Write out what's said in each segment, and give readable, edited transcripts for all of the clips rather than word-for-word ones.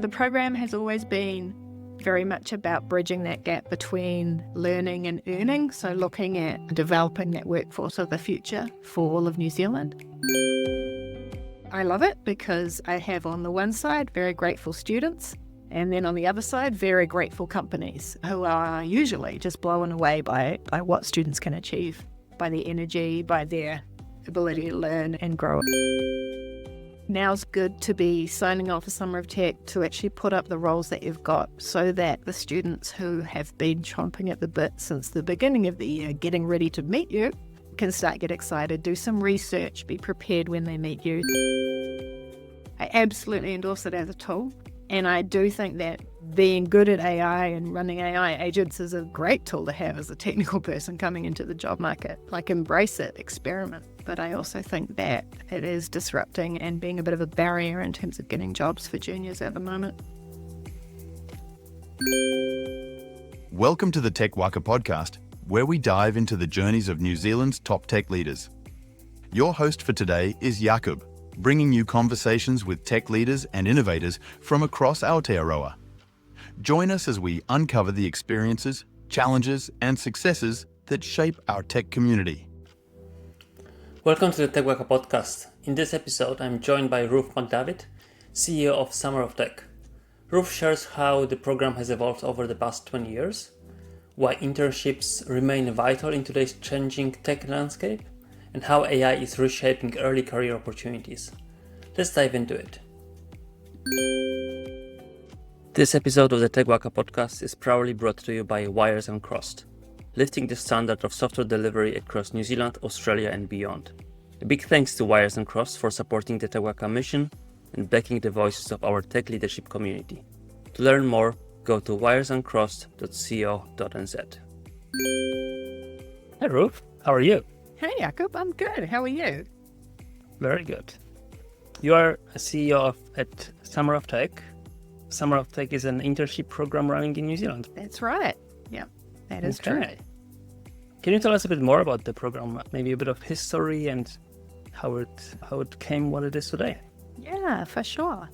The program has always been very much about bridging that gap between learning and earning, so looking at developing that workforce of the future for all of New Zealand. I love it because I have on the one side very grateful students, and then on the other side very grateful companies who are usually just blown away by what students can achieve, by the energy, by their ability to learn and grow. Now's good to be signing off a Summer of Tech to actually put up the roles that you've got so that the students who have been chomping at the bit since the beginning of the year, getting ready to meet you, can start get excited, do some research, be prepared when they meet you. I absolutely endorse it as a tool, and I do think that being good at AI and running AI agents is a great tool to have as a technical person coming into the job market. Like, embrace it, experiment. But I also think that it is disrupting and being a bit of a barrier in terms of getting jobs for juniors at the moment. Welcome to the Tech Waka podcast, where we dive into the journeys of New Zealand's top tech leaders. Your host for today is Jakub, bringing you conversations with tech leaders and innovators from across Aotearoa. Join us as we uncover the experiences, challenges, and successes that shape our tech community. Welcome to the Tech Waka podcast. In this episode, I'm joined by Ruth McDavitt, CEO of Summer of Tech. Ruth shares how the program has evolved over the past 20 years, why internships remain vital in today's changing tech landscape, and how AI is reshaping early career opportunities. Let's dive into it. This episode of the Tech Waka podcast is proudly brought to you by Wires Uncrossed, lifting the standard of software delivery across New Zealand, Australia and beyond. A big thanks to Wires Uncrossed for supporting the Tech Waka mission and backing the voices of our tech leadership community. To learn more, go to wiresuncrossed.co.nz. Hey Ruth, how are you? Hey Jakub, I'm good. How are you? Very good. You are a CEO at Summer of Tech. Summer of Tech is an internship program running in New Zealand. That's right. Yeah, that is true. Can you tell us a bit more about the program? Maybe a bit of history and how it came what it is today? Yeah, for sure.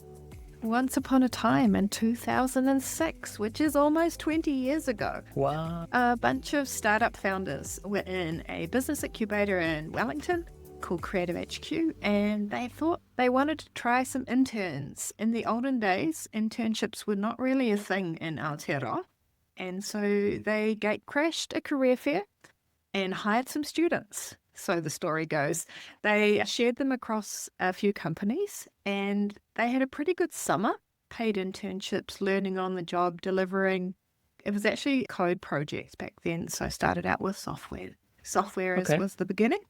Once upon a time in 2006, which is almost 20 years ago, Wow. a bunch of startup founders were in a business incubator in Wellington called Creative HQ, and they thought they wanted to try some interns. In the olden days, internships were not really a thing in Aotearoa, and so they gate-crashed a career fair and hired some students. So the story goes, they shared them across a few companies, and they had a pretty good summer, paid internships, learning on the job, delivering. It was actually code projects back then, so I started out with software. Software was the beginning.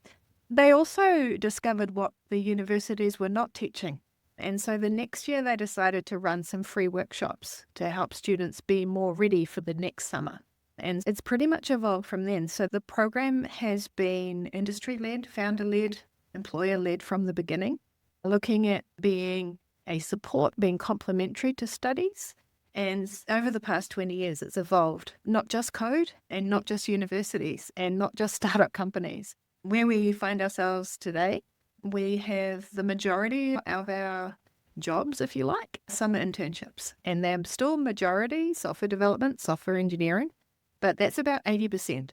They also discovered what the universities were not teaching. And so the next year they decided to run some free workshops to help students be more ready for the next summer. And it's pretty much evolved from then. So the program has been industry-led, founder-led, employer-led from the beginning, looking at being a support, being complementary to studies. And over the past 20 years, it's evolved, not just code and not just universities and not just startup companies. Where we find ourselves today, we have the majority of our jobs, if you like, summer internships. And they're still majority software development, software engineering, but that's about 80%.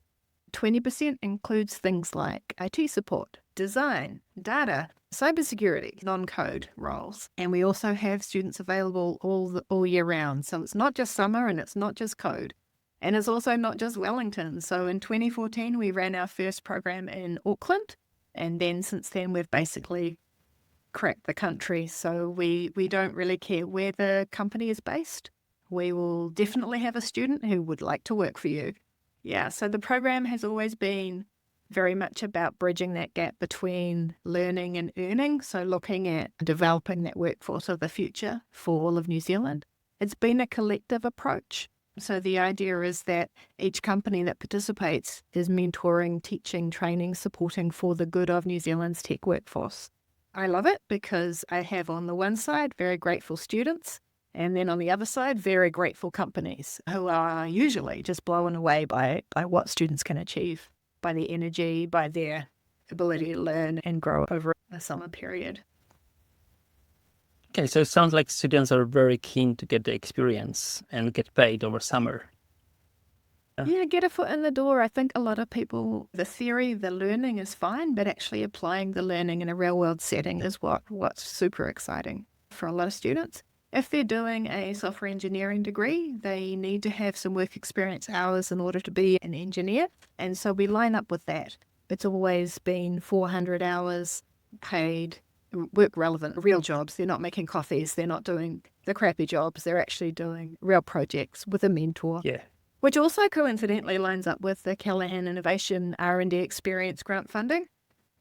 20% includes things like IT support, design, data, cybersecurity, non-code roles. And we also have students available all year round. So it's not just summer and it's not just code. And it's also not just Wellington. So in 2014, we ran our first program in Auckland. And then since then, we've basically cracked the country. So we don't really care where the company is based. We will definitely have a student who would like to work for you. Yeah, so the program has always been very much about bridging that gap between learning and earning. So looking at developing that workforce of the future for all of New Zealand. It's been a collective approach. So the idea is that each company that participates is mentoring, teaching, training, supporting for the good of New Zealand's tech workforce. I love it because I have on the one side very grateful students, and then on the other side very grateful companies who are usually just blown away by what students can achieve, by the energy, by their ability to learn and grow over a summer period. Okay, so it sounds like students are very keen to get the experience and get paid over summer. Yeah, get a foot in the door. I think a lot of people, the theory, the learning is fine, but actually applying the learning in a real world setting is what's super exciting for a lot of students. If they're doing a software engineering degree, they need to have some work experience hours in order to be an engineer. And so we line up with that. It's always been 400 hours paid, work relevant, real jobs. They're not making coffees. They're not doing the crappy jobs. They're actually doing real projects with a mentor. Yeah. Which also coincidentally lines up with the Callaghan Innovation R&D Experience grant funding,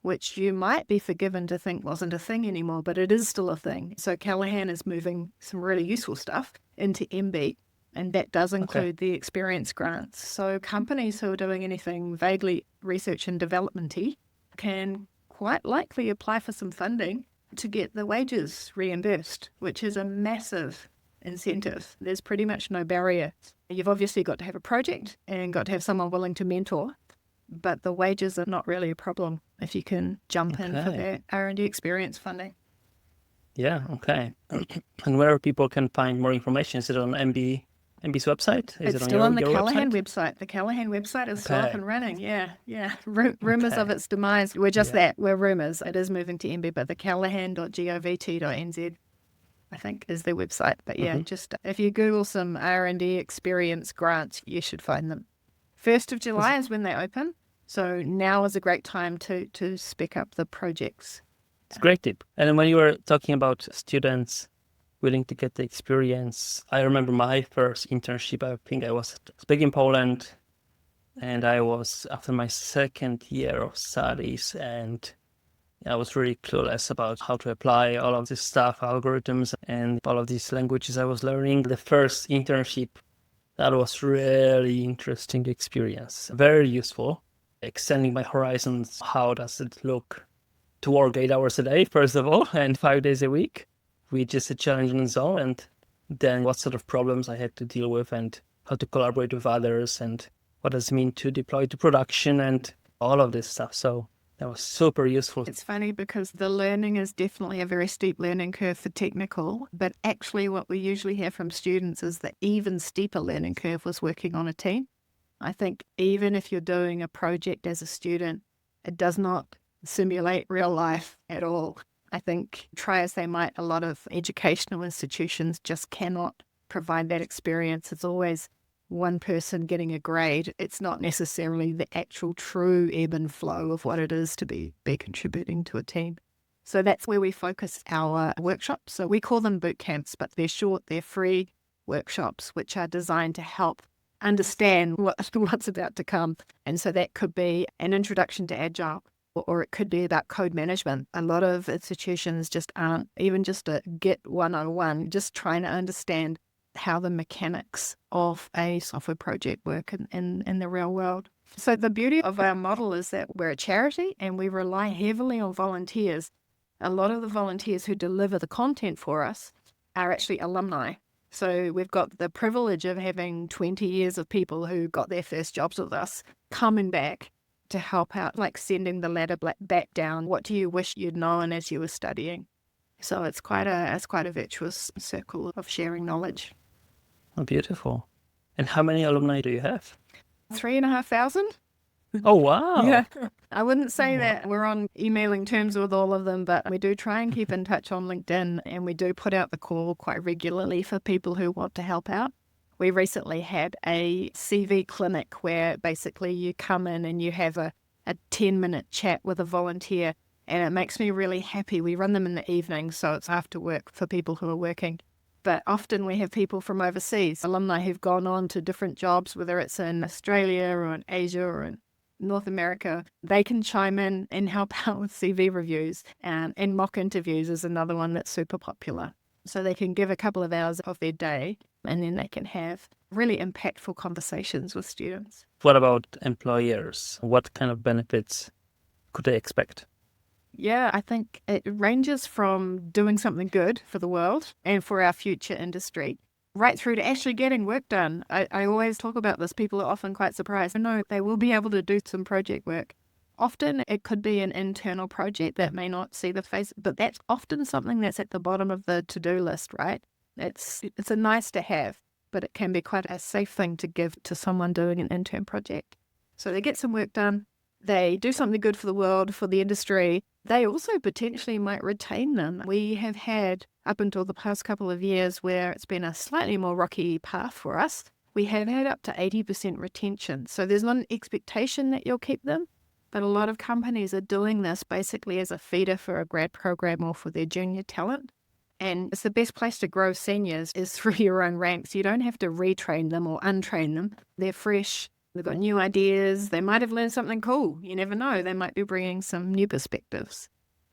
which you might be forgiven to think wasn't a thing anymore, but it is still a thing. So Callaghan is moving some really useful stuff into MB, and that does include the experience grants. So companies who are doing anything vaguely research and development-y can quite likely apply for some funding to get the wages reimbursed, which is a massive incentive. There's pretty much no barrier. You've obviously got to have a project and got to have someone willing to mentor, but the wages are not really a problem if you can jump in for that R&D experience funding. Yeah, okay. And where people can find more information? Is it on MB's website? Is It's it on still on the your Callaghan website? website. The Callaghan website is still up and running. Yeah. Rumours of its demise. We're just Yeah. that. We're rumours. It is moving to MB, but the callahan.govt.nz, I think, is their website. But yeah, just if you Google some R&D experience grants, you should find them. 1st of July is when they open. So now is a great time to spec up the projects. It's a great tip. And then when you were talking about students willing to get the experience, I remember my first internship. I think I was back in Poland, and I was after my second year of studies, and I was really clueless about how to apply all of this stuff, algorithms, and all of these languages I was learning. The first internship, that was really interesting experience, very useful, extending my horizons. How does it look to work 8 hours a day, first of all, and 5 days a week, which is a challenging zone, and then what sort of problems I had to deal with and how to collaborate with others and what does it mean to deploy to production and all of this stuff. So that was super useful. It's funny because the learning is definitely a very steep learning curve for technical, but actually what we usually hear from students is the even steeper learning curve was working on a team. I think even if you're doing a project as a student, it does not simulate real life at all. I think, try as they might, a lot of educational institutions just cannot provide that experience. It's always one person getting a grade. It's not necessarily the actual true ebb and flow of what it is to be contributing to a team. So that's where we focus our workshops. So we call them boot camps, but they're short, they're free workshops, which are designed to help understand what's about to come. And so that could be an introduction to Agile, or it could be about code management. A lot of institutions just aren't, even just a Git 101, just trying to understand how the mechanics of a software project work in the real world. So the beauty of our model is that we're a charity and we rely heavily on volunteers. A lot of the volunteers who deliver the content for us are actually alumni. So we've got the privilege of having 20 years of people who got their first jobs with us coming back to help out, like sending the ladder back down. What do you wish you'd known as you were studying? So it's quite a virtuous circle of sharing knowledge. Oh, beautiful. And how many alumni do you have? 3,500. Oh, wow. Yeah. I wouldn't say that we're on emailing terms with all of them, but we do try and keep in touch on LinkedIn, and we do put out the call quite regularly for people who want to help out. We recently had a CV clinic where basically you come in and you have a 10-minute chat with a volunteer, and it makes me really happy. We run them in the evening, so it's after work for people who are working. But often we have people from overseas, alumni who've gone on to different jobs, whether it's in Australia or in Asia or in North America. They can chime in and help out with CV reviews, and mock interviews is another one that's super popular. So they can give a couple of hours of their day, and then they can have really impactful conversations with students. What about employers? What kind of benefits could they expect? Yeah, I think it ranges from doing something good for the world and for our future industry, right through to actually getting work done. I always talk about this. People are often quite surprised. No, they will be able to do some project work. Often it could be an internal project that may not see the face, but that's often something that's at the bottom of the to-do list, right? It's a nice to have, but it can be quite a safe thing to give to someone doing an intern project. So they get some work done, they do something good for the world, for the industry. They also potentially might retain them. We have had, up until the past couple of years, where it's been a slightly more rocky path for us, we have had up to 80% retention. So there's not an expectation that you'll keep them, but a lot of companies are doing this basically as a feeder for a grad program or for their junior talent. And it's the best place to grow seniors is through your own ranks. You don't have to retrain them or untrain them. They're fresh. They've got new ideas. They might have learned something cool. You never know. They might be bringing some new perspectives.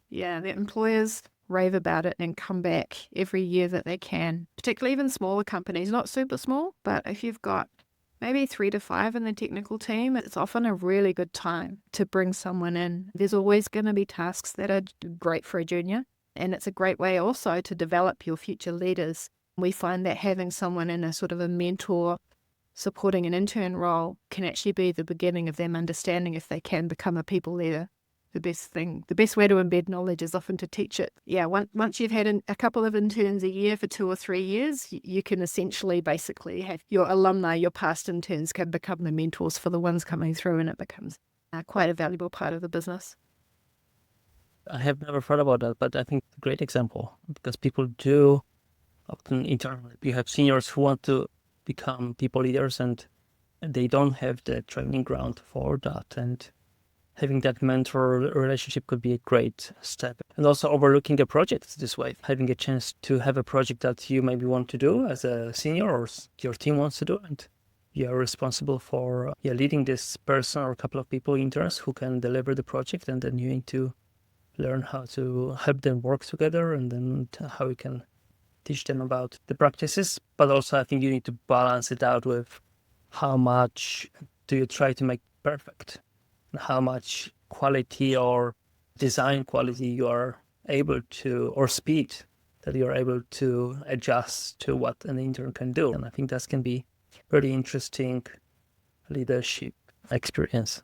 Yeah, the employers rave about it and come back every year that they can, particularly even smaller companies, not super small, but if you've got maybe 3 to 5 in the technical team, it's often a really good time to bring someone in. There's always going to be tasks that are great for a junior, and it's a great way also to develop your future leaders. We find that having someone in a sort of a mentor, supporting an intern role can actually be the beginning of them understanding if they can become a people leader. The best way to embed knowledge is often to teach it. Yeah, once you've had a couple of interns a year for 2 or 3 years, you can essentially basically have your alumni, your past interns can become the mentors for the ones coming through, and it becomes quite a valuable part of the business. I have never thought about that, but I think it's a great example because people do often internally. You have seniors who want to become people leaders and they don't have the training ground for that. And having that mentor relationship could be a great step. And also overlooking a project this way, having a chance to have a project that you maybe want to do as a senior or your team wants to do. And you are responsible for leading this person or a couple of people, interns, who can deliver the project. And then you need to learn how to help them work together and then how you can teach them about the practices. But also I think you need to balance it out with how much do you try to make perfect and how much quality or design quality you are able to, or speed that you are able to adjust to what an intern can do. And I think that can be very interesting leadership experience.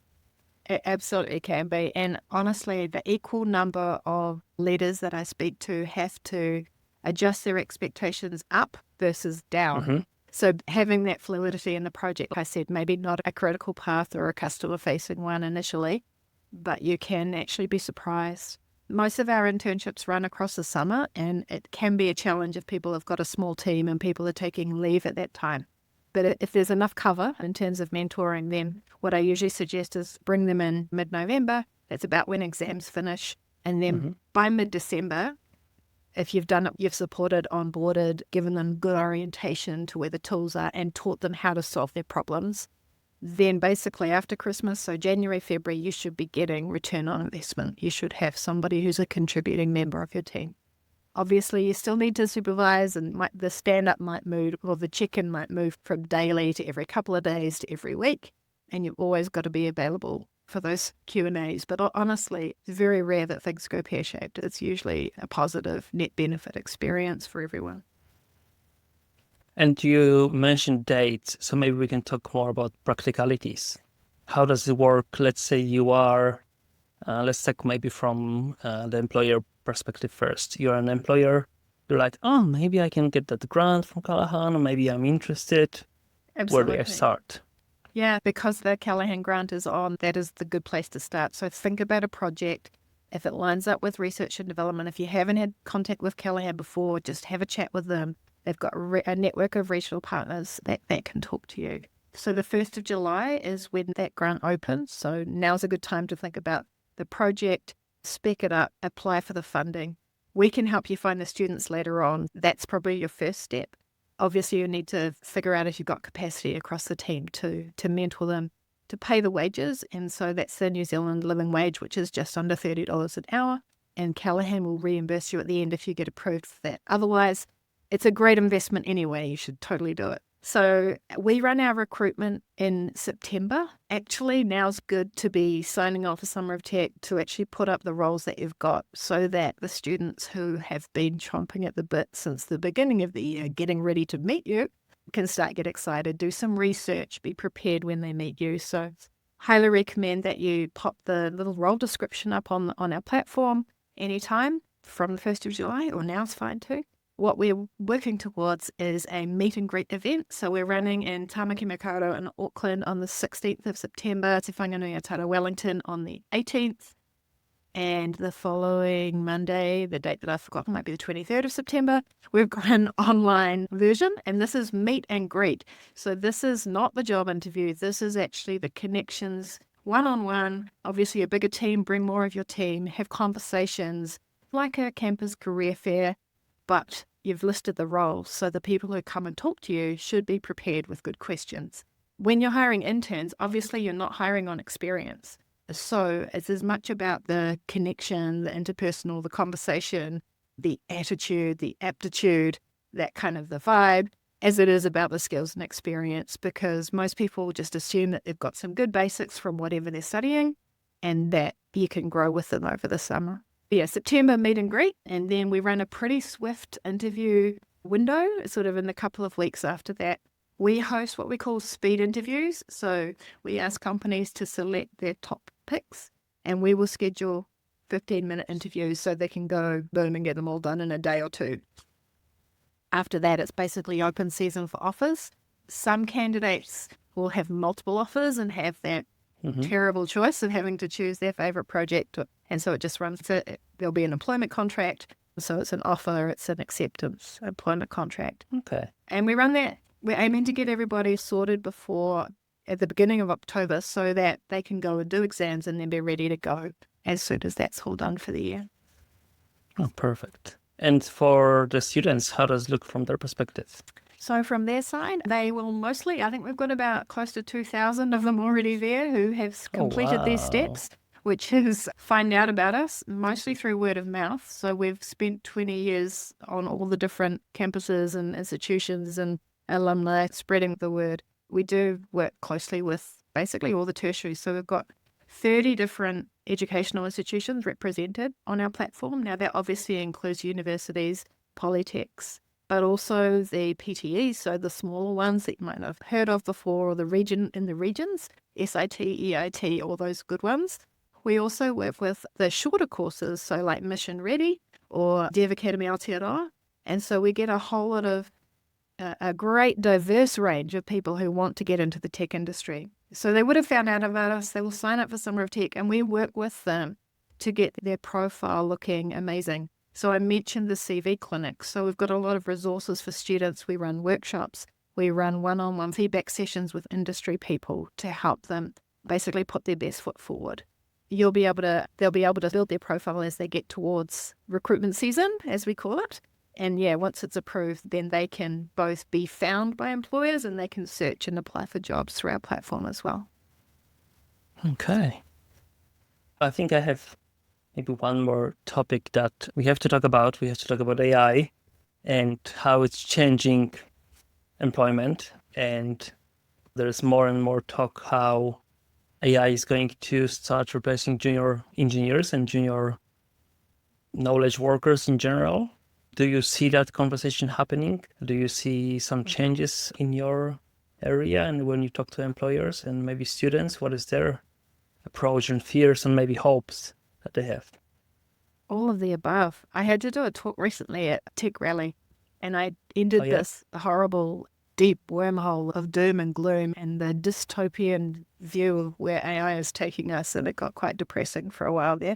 It absolutely can be. And honestly, the equal number of leaders that I speak to have to adjust their expectations up versus down. Mm-hmm. So having that fluidity in the project, like I said, maybe not a critical path or a customer-facing one initially, but you can actually be surprised. Most of our internships run across the summer, and it can be a challenge if people have got a small team and people are taking leave at that time. But if there's enough cover in terms of mentoring them, what I usually suggest is bring them in mid-November. That's about when exams finish. And then by mid-December, if you've done it, you've supported, onboarded, given them good orientation to where the tools are and taught them how to solve their problems, then basically after Christmas, so January, February, you should be getting return on investment. You should have somebody who's a contributing member of your team. Obviously, you still need to supervise, and the stand-up might move, or the check-in might move from daily to every couple of days to every week, and you've always got to be available for those Q&As. But honestly, it's very rare that things go pear-shaped. It's usually a positive net benefit experience for everyone. And you mentioned dates, so maybe we can talk more about practicalities. How does it work? Let's say you are, let's take maybe from the employer perspective first. You're an employer, you're like, oh, maybe I can get that grant from Callahan, or maybe I'm interested. Absolutely. Where do I start? Yeah, because the Callahan grant is on, that is the good place to start. So think about a project. If it lines up with research and development, if you haven't had contact with Callahan before, just have a chat with them. They've got a network of regional partners that can talk to you. So the 1st of July is when that grant opens. So now's a good time to think about the project, spec it up, apply for the funding. We can help you find the students later on. That's probably your first step. Obviously, you need to figure out if you've got capacity across the team to mentor them, to pay the wages. And so that's the New Zealand living wage, which is just under $30 an hour. And Callahan will reimburse you at the end if you get approved for that. Otherwise, it's a great investment anyway. You should totally do it. So we run our recruitment in September. Actually, now's good to be signing off for Summer of Tech to actually put up the roles that you've got so that the students who have been chomping at the bit since the beginning of the year, getting ready to meet you, can start get excited, do some research, be prepared when they meet you. So Highly recommend that you pop the little role description up on our platform anytime from the 1st of July, or now's fine too. What we're working towards is a meet and greet event. So we're running in Tamaki Makaurau in Auckland on the 16th of September, Te Whanganui-a-Tara Wellington on the 18th. And the following Monday, the date that I've forgotten might be the 23rd of September, we've got an online version, and this is meet and greet. So this is not the job interview. This is actually the connections one-on-one. Obviously, a bigger team, bring more of your team, have conversations like a campus career fair, but you've listed the roles, so the people who come and talk to you should be prepared with good questions. When you're hiring interns, obviously you're not hiring on experience. So it's as much about the connection, the interpersonal, the conversation, the attitude, the aptitude, that kind of the vibe, as it is about the skills and experience, because most people just assume that they've got some good basics from whatever they're studying and that you can grow with them over the summer. Yeah, September meet and greet, and then we run a pretty swift interview window, sort of in the couple of weeks after that. We host what we call speed interviews. So we ask companies to select their top picks, and we will schedule 15-minute interviews so they can go boom and get them all done in a day or two. After that, it's basically open season for offers. Some candidates will have multiple offers and have that terrible choice of having to choose their favorite project. And so it just runs, there'll be an employment contract. So it's an offer, it's an acceptance, employment contract. Okay. And we run that. We're aiming to get everybody sorted before at the beginning of October so that they can go and do exams and then be ready to go as soon as that's all done for the year. Oh, perfect. And for the students, how does it look from their perspective? So from their side, they will mostly, I think we've got about close to 2,000 of them already there who have completed these steps, which is find out about us, mostly through word of mouth. So we've spent 20 years on all the different campuses and institutions and alumni spreading the word. We do work closely with basically all the tertiaries. So we've got 30 different educational institutions represented on our platform. Now that obviously includes universities, polytechs, but also the PTEs, so the smaller ones that you might not have heard of before, or the region in the regions, SIT, EIT, all those good ones. We also work with the shorter courses, so like Mission Ready or Dev Academy Aotearoa. And so we get a whole lot of a great diverse range of people who want to get into the tech industry. So they would have found out about us, they will sign up for Summer of Tech, and we work with them to get their profile looking amazing. So I mentioned the CV clinics. So we've got a lot of resources for students. We run workshops. We run one-on-one feedback sessions with industry people to help them basically put their best foot forward. They'll be able to build their profile as they get towards recruitment season, as we call it. And yeah, once it's approved, then they can both be found by employers and they can search and apply for jobs through our platform as well. Okay. I think I have maybe one more topic that we have to talk about. We have to talk about AI and how it's changing employment. And there's more and more talk how AI is going to start replacing junior engineers and junior knowledge workers in general. Do you see that conversation happening? Do you see some changes in your area? And when you talk to employers and maybe students, what is their approach and fears and maybe hopes that they have? All of the above. I had to do a talk recently at Tech Rally, and I ended this horrible, deep wormhole of doom and gloom and the dystopian view of where AI is taking us, and it got quite depressing for a while there.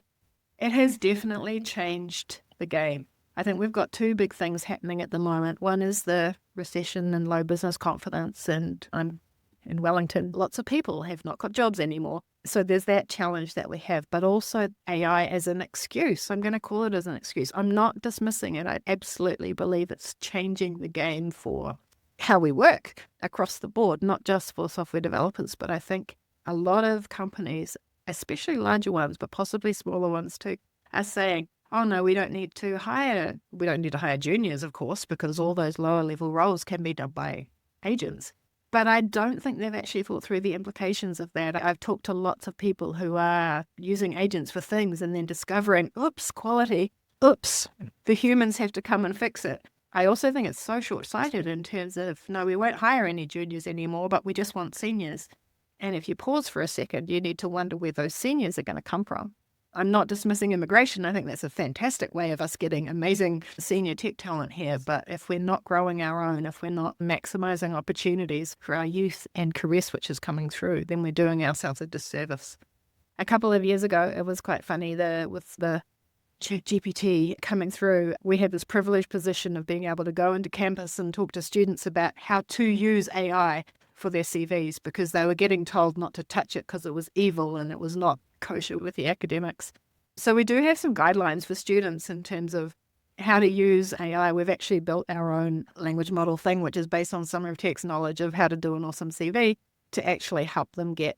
It has definitely changed the game. I think we've got two big things happening at the moment. One is the recession and low business confidence, and I'm in Wellington. Lots of people have not got jobs anymore. So there's that challenge that we have, but also AI as an excuse. I'm going to call it as an excuse. I'm not dismissing it. I absolutely believe it's changing the game for how we work across the board, not just for software developers, but I think a lot of companies, especially larger ones, but possibly smaller ones too, are saying, oh no, we don't need to hire juniors, of course, because all those lower level roles can be done by agents. But I don't think they've actually thought through the implications of that. I've talked to lots of people who are using agents for things and then discovering, oops, quality, oops, the humans have to come and fix it. I also think it's so short-sighted in terms of, no, we won't hire any juniors anymore, but we just want seniors. And if you pause for a second, you need to wonder where those seniors are going to come from. I'm not dismissing immigration. I think that's a fantastic way of us getting amazing senior tech talent here. But if we're not growing our own, if we're not maximizing opportunities for our youth and career switches coming through, then we're doing ourselves a disservice. A couple of years ago, it was quite funny with the GPT coming through. We had this privileged position of being able to go into campus and talk to students about how to use AI for their CVs, because they were getting told not to touch it because it was evil and it was not kosher with the academics. So we do have some guidelines for students in terms of how to use AI. We've actually built our own language model thing, which is based on Summer of Tech's knowledge of how to do an awesome CV, to actually help them get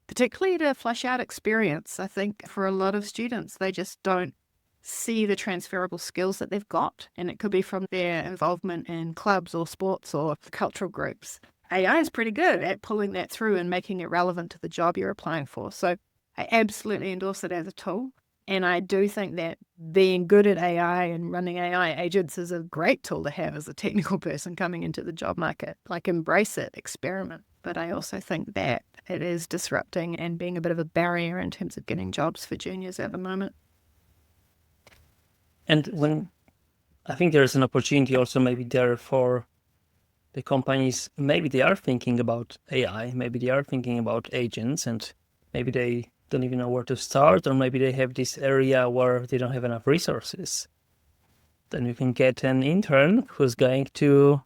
particularly to flush out experience. I think for a lot of students, they just don't see the transferable skills that they've got. And it could be from their involvement in clubs or sports or cultural groups. AI is pretty good at pulling that through and making it relevant to the job you're applying for. So I absolutely endorse it as a tool. And I do think that being good at AI and running AI agents is a great tool to have as a technical person coming into the job market. Like, embrace it, experiment. But I also think that it is disrupting and being a bit of a barrier in terms of getting jobs for juniors at the moment. And when I think there's an opportunity also maybe there for the companies, maybe they are thinking about AI, maybe they are thinking about agents, and maybe they don't even know where to start, or maybe they have this area where they don't have enough resources. Then you can get an intern who's going to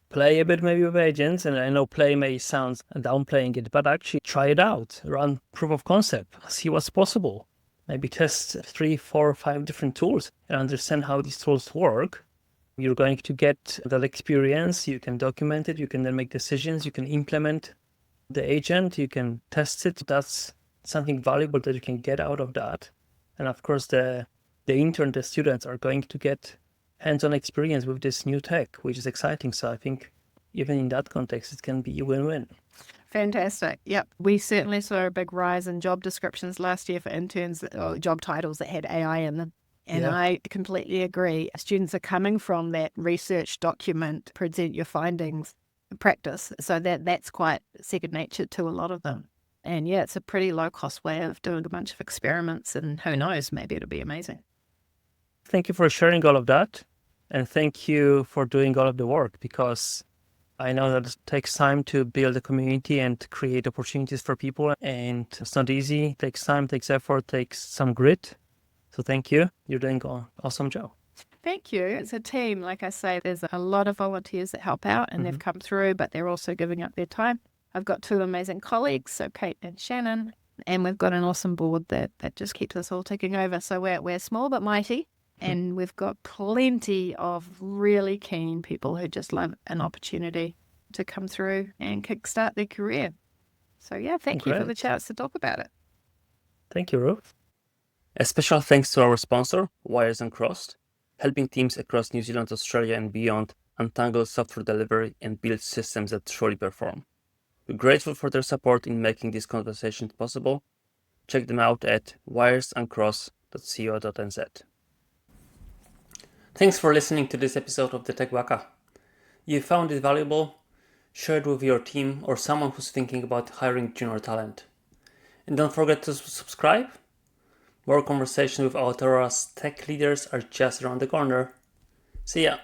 play a bit maybe with agents, and I know play may sound downplaying it, but actually try it out, run proof of concept, see what's possible. Maybe test 3, 4, 5 different tools and understand how these tools work. You're going to get that experience, you can document it, you can then make decisions, you can implement the agent, you can test it. That's something valuable that you can get out of that. And of course, the intern, the students are going to get hands-on experience with this new tech, which is exciting. So I think even in that context, it can be a win-win. Fantastic. Yep. We certainly saw a big rise in job descriptions last year for interns, or job titles that had AI in them. And yeah, I completely agree. Students are coming from that research document, present your findings practice. So that's quite second nature to a lot of them. And yeah, it's a pretty low cost way of doing a bunch of experiments, and who knows, maybe it'll be amazing. Thank you for sharing all of that. And thank you for doing all of the work, because I know that it takes time to build a community and create opportunities for people. And it's not easy. It takes time, takes effort, takes some grit. So thank you. You're doing an awesome job. Thank you. It's a team. Like I say, there's a lot of volunteers that help out, and they've come through, but they're also giving up their time. I've got 2 amazing colleagues, so Kate and Shannon, and we've got an awesome board that just keeps us all ticking over. So we're small but mighty, and we've got plenty of really keen people who just love an opportunity to come through and kickstart their career. So yeah, thank you for the chance to talk about it. Thank you, Ruth. A special thanks to our sponsor, Wires Uncrossed, helping teams across New Zealand, Australia and beyond untangle software delivery and build systems that truly perform. We're grateful for their support in making these conversations possible. Check them out at wiresuncross.co.nz. Thanks for listening to this episode of the Tech Waka. If you found it valuable, share it with your team or someone who's thinking about hiring junior talent. And don't forget to subscribe. More conversations with Aotearoa's tech leaders are just around the corner. See ya!